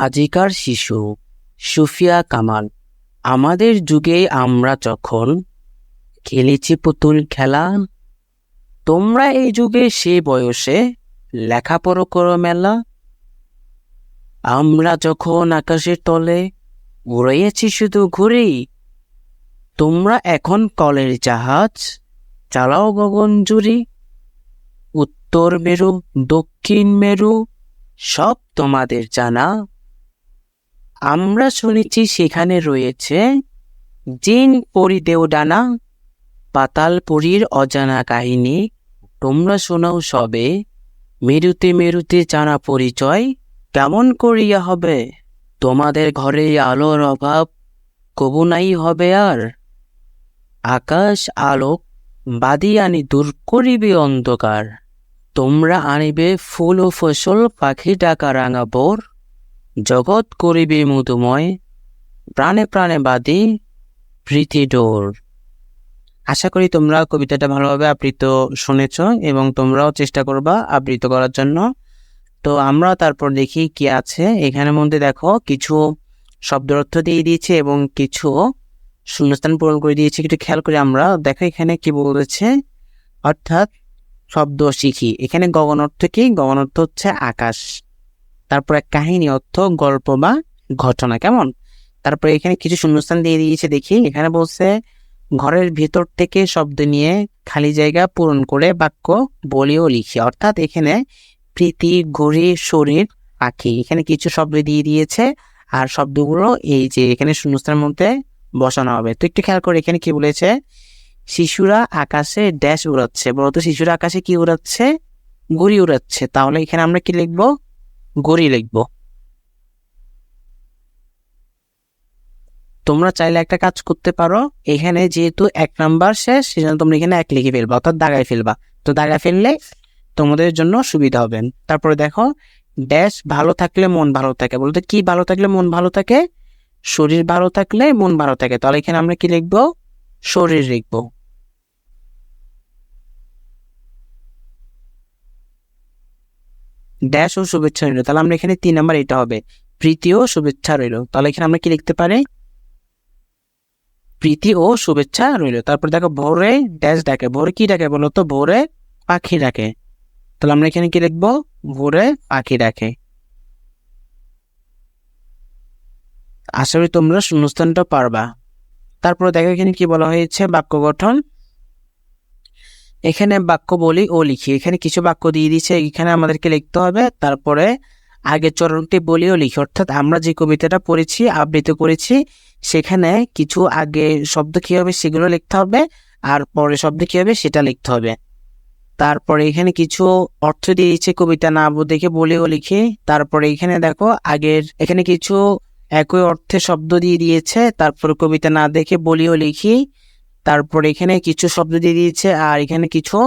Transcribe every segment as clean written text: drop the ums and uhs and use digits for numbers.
আজিকার শিশু সুফিয়া কামাল। আমাদের যুগে আমরা যখন খেলেছি পুতুল খেলা, তোমরা এই যুগে সে বয়সে লেখাপড়া করো মেলা। আমরা যখন আকাশের তলে উড়িয়েছি শুধু ঘুরি, তোমরা এখন কলের জাহাজ চালাও গগন জুড়ি। উত্তর মেরু দক্ষিণ মেরু সব তোমাদের জানা। আমরা শুনেছি সেখানে রয়েছে জিন পরি দেওডানা। পাতালপুরীর অজানা কাহিনী তোমরা শোনাও সবে। মেরুতে মেরুতে জানা পরিচয় কেমন করিয়া হবে। তোমাদের ঘরে আলোর অভাব কবু নাই হবে আর। আকাশ আলোক বাদিয়ানি দূর করিবে অন্ধকার। তোমরা আনিবে ফুল ও ফসল পাখি ডাকা রাঙা বোর। জগৎ করিবে মধুময় প্রাণে প্রাণে বাদী প্রীতি ডোর। আশা করি তোমরা কবিতাটা ভালোভাবে আবৃত্ত শুনেছ এবং তোমরাও চেষ্টা করবা আবৃত্ত করার জন্য। তো আমরা তারপর দেখি কি আছে এখানের মধ্যে। দেখো কিছু শব্দের অর্থ দিয়ে দিয়েছে এবং কিছু শূন্যস্থান পূরণ করে দিয়েছে। একটু খেয়াল করে আমরা দেখো এখানে কি বলেছে, অর্থাৎ শব্দ শিখি। এখানে গগন অর্থ কি? গগন অর্থ হচ্ছে আকাশ। তারপরে কাহিনী অর্থ গল্প বা ঘটনা, কেমন। তারপরে এখানে কিছু শূন্যস্থান দিয়ে দিয়েছে। দেখি এখানে বলছে ঘরের ভিতর থেকে শব্দ নিয়ে খালি জায়গা পূরণ করে বাক্য বলি ও লিখি। অর্থাৎ এখানে প্রীতি, ঘড়ি, শরীর, পাখি, এখানে কিছু শব্দ দিয়ে দিয়েছে আর শব্দগুলো এই যে এখানে শূন্যস্থানের মধ্যে বসানো হবে। তো একটু খেয়াল করে এখানে কি বলেছে, শিশুরা আকাশে ড্যাশ উড়াচ্ছে। বলতো শিশুরা আকাশে কি উড়াচ্ছে? ঘুড়ি উড়াচ্ছে। তাহলে এখানে আমরা কি লিখবো? ঘুড়ি লিখবো। তোমরা চাইলে একটা কাজ করতে পারো, এখানে যেহেতু 1 নাম্বার শেষ সেজন্য তোমরা এখানে 1 লিখে ফেলবা, অর্থাৎ দাগায় ফেলবা। তো দাগায় ফেললে তোমাদের জন্য সুবিধা হবে। তারপরে দেখো ড্যাশ ভালো থাকলে মন ভালো থাকে। বলতে কি ভালো থাকলে মন ভালো থাকে? শরীর ভালো থাকলে মন ভালো থাকে। তাহলে এখানে আমরা কি লিখবো? শরীর লিখবো। ড্যাশ ও শুভেচ্ছা রইল। তাহলে আমরা এখানে 3 নাম্বার এটা হবে, প্রীতি ও শুভেচ্ছা রইল। তাহলে এখানে আমরা কি লিখতে পারি? প্রীতি ও শুভেচ্ছা রইল। তারপর দেখো ভোরে ড্যাশ ডাকে। ভোরে কি ডাকে বলো তো? ভোরে পাখি ডাকে। তাহলে আমরা এখানে কি লিখবো? ভোরে পাখি ডাকে। আশা করি তোমরা শূন্যস্থানটা পারবা। তারপরে দেখো এখানে কি বলা হয়েছে, বাক্য গঠন। এখানে বাক্য বলি ও লিখি। এখানে কিছু বাক্য দিয়ে দিচ্ছে, এখানে আমাদেরকে লিখতে হবে। তারপরে আগের চরণটি বলি ও লিখি। অর্থাৎ আমরা যে কবিতাটা পড়েছি, আবৃত্তি করেছি, সেখানে কিছু আগে শব্দ কি হবে সেগুলো লিখতে হবে, আর পরে শব্দ কি হবে সেটা লিখতে হবে। তারপরে এখানে কিছু অর্থ দিয়ে দিচ্ছে, কবিতা না দেখে বলি ও লিখি। তারপরে এখানে দেখো আগের এখানে কিছু একই অর্থে শব্দ দিয়ে দিয়েছে, তারপরে কবিতা না দেখে বলি ও লিখি। তারপরে এখানে কিছু শব্দ দিয়ে দিয়েছে আর এখানে কিছু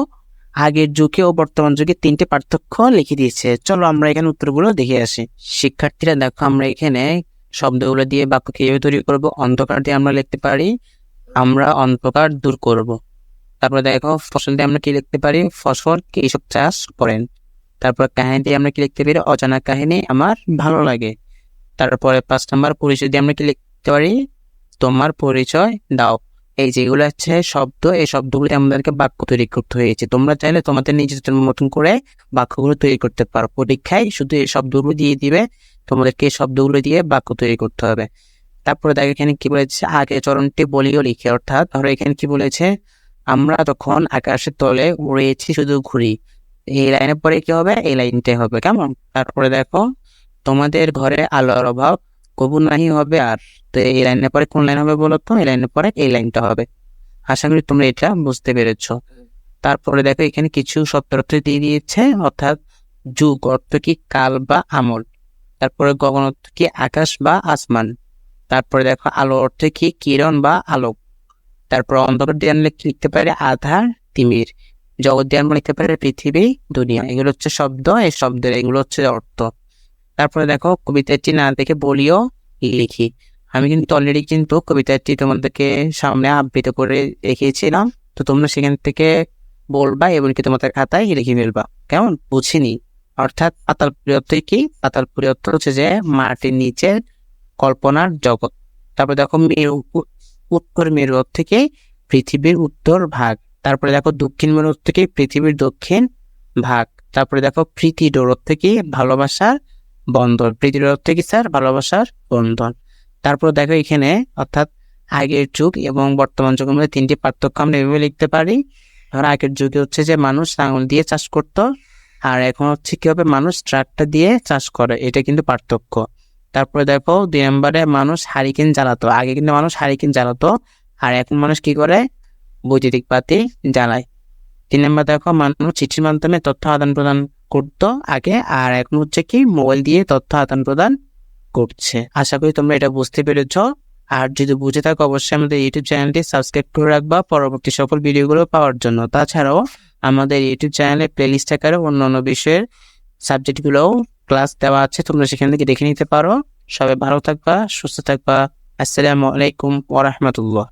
আগের যুগে ও বর্তমান যুগে 3টে পার্থক্য লিখে দিয়েছে। চলো আমরা এখানে উত্তরগুলো দেখে আসি। শিক্ষার্থীরা দেখো আমরা এখানে শব্দগুলো দিয়ে বাক্য কিভাবে তৈরি করব। অন্ধকার দিয়ে আমরা লিখতে পারি আমরা অন্ধকার দূর করব। তারপরে দেখো ফসল দিয়ে আমরা কি লিখতে পারি? ফসল কৃষক চাষ করেন। তারপর কাহিনী দিয়ে আমরা কি লিখতে পারি? অজানা কাহিনী আমার ভালো লাগে। তারপরে 5 নাম্বার পরিচয় দিয়ে আমরা কি লিখতে পারি? তোমার পরিচয় দাও। এই যেগুলো হচ্ছে শব্দ, এই শব্দগুলো আমাদেরকে বাক্য তৈরি করতে হয়েছে। তোমরা চাইলে তোমাদের নিজেদের মতন করে বাক্যগুলো তৈরি করতে পারো। পরীক্ষায় শুধু এই শব্দগুলো দিয়ে দিবে, তোমাদেরকে এই শব্দগুলো দিয়ে বাক্য তৈরি করতে হবে। তারপরে দেখো এখানে কি বলেছে, আগে চরণটি বলিও লিখে। অর্থাৎ ধরো এখানে কি বলেছে, আমরা তখন আকাশের তলে উড়েছি শুধু ঘুরি। এই লাইনের পরে কি হবে? এই লাইনটাই হবে, কেমন। তারপরে দেখো তোমাদের ঘরে আলোর অভাব কবু নাহি হবে আর। তো এই লাইনের পরে কোন লাইন হবে বলো তো? এই লাইনের পরে এই লাইনটা হবে। আশা করি তোমরা এটা বুঝতে পেরেছো। তারপরে দেখো এখানে কিছু শব্দ অর্থ দিয়ে দিয়েছে, অর্থাৎ যুগ অর্থ কি? কাল বা আমল। তারপরে গগন অর্থ কি? আকাশ বা আসমান। তারপরে দেখো আলো অর্থ কি? কিরণ বা আলোক। তারপর অন্ধকার দিয়ে আমরা লিখতে পারি আধার তিমির। জগৎ দিয়ে আমরা লিখতে পারি পৃথিবী দুনিয়া। এগুলো হচ্ছে শব্দ, এই শব্দের এগুলো হচ্ছে অর্থ। তারপরে দেখো কবিতাটি না দেখে বলিও লিখি। আমি কিন্তু অলরেডি কিন্তু কবিতাটি তোমাদেরকে সামনে আবৃত্তি করে রেখেছিলাম। তো তোমরা সেখান থেকে বলবা এবং কি তোমাদের খাতায় লিখে ফেলবা, কেমন। বুঝিনি অর্থাৎ পাতালপুরী অর্থ কি? পাতালপুরী অর্থ হচ্ছে যে মাটির নিচের কল্পনার জগৎ। তারপরে দেখো উত্তর মেরু অর্থ কি? পৃথিবীর উত্তর ভাগ। তারপরে দেখো দক্ষিণ মেরু অর্থ কি? পৃথিবীর দক্ষিণ ভাগ। তারপরে দেখো প্রীতিডোর অর্থ কি? ভালোবাসার বন্ধন। প্রীতিডোর অর্থ কি স্যার? ভালোবাসার বন্ধন। তারপর দেখো এখানে অর্থাৎ আগের যুগ এবং বর্তমান যুগের মধ্যে তিনটি পার্থক্য আমরা এভাবে লিখতে পারি। ধরো আগের যুগে হচ্ছে যে মানুষ লাঙল দিয়ে চাষ করতো, আর এখন হচ্ছে কি হবে? মানুষ ট্রাক্টর দিয়ে চাষ করে, এটা কিন্তু পার্থক্য। তারপরে দেখো 2 নম্বরে মানুষ হারিকেন জ্বালাতো। আগে কিন্তু মানুষ হারিকেন জ্বালাতো, আর এখন মানুষ কি করে? বৈদ্যুতিক বাতি জ্বালায়। 3 নম্বর দেখো মানুষ চিঠির মাধ্যমে তথ্য আদান প্রদান করতো আগে, আর এখন হচ্ছে কি মোবাইল দিয়ে তথ্য আদান প্রদান করছে। আশা করি তোমরা এটা বুঝতে পেরেছো। আর যদি বুঝে থাকো অবশ্যই আমাদের ইউটিউব চ্যানেলটি সাবস্ক্রাইব করে রাখবা পরবর্তী সকল ভিডিওগুলো পাওয়ার জন্য। তাছাড়াও আমাদের ইউটিউব চ্যানেলে প্লেলিস্ট আকারে অন্যান্য বিষয়ের সাবজেক্টগুলোও ক্লাস দেওয়া আছে, তোমরা সেখান থেকে দেখে নিতে পারো। সবাই ভালো থাকবা, সুস্থ থাকবা। আসসালামু আলাইকুম ওয়া রাহমাতুল্লাহ।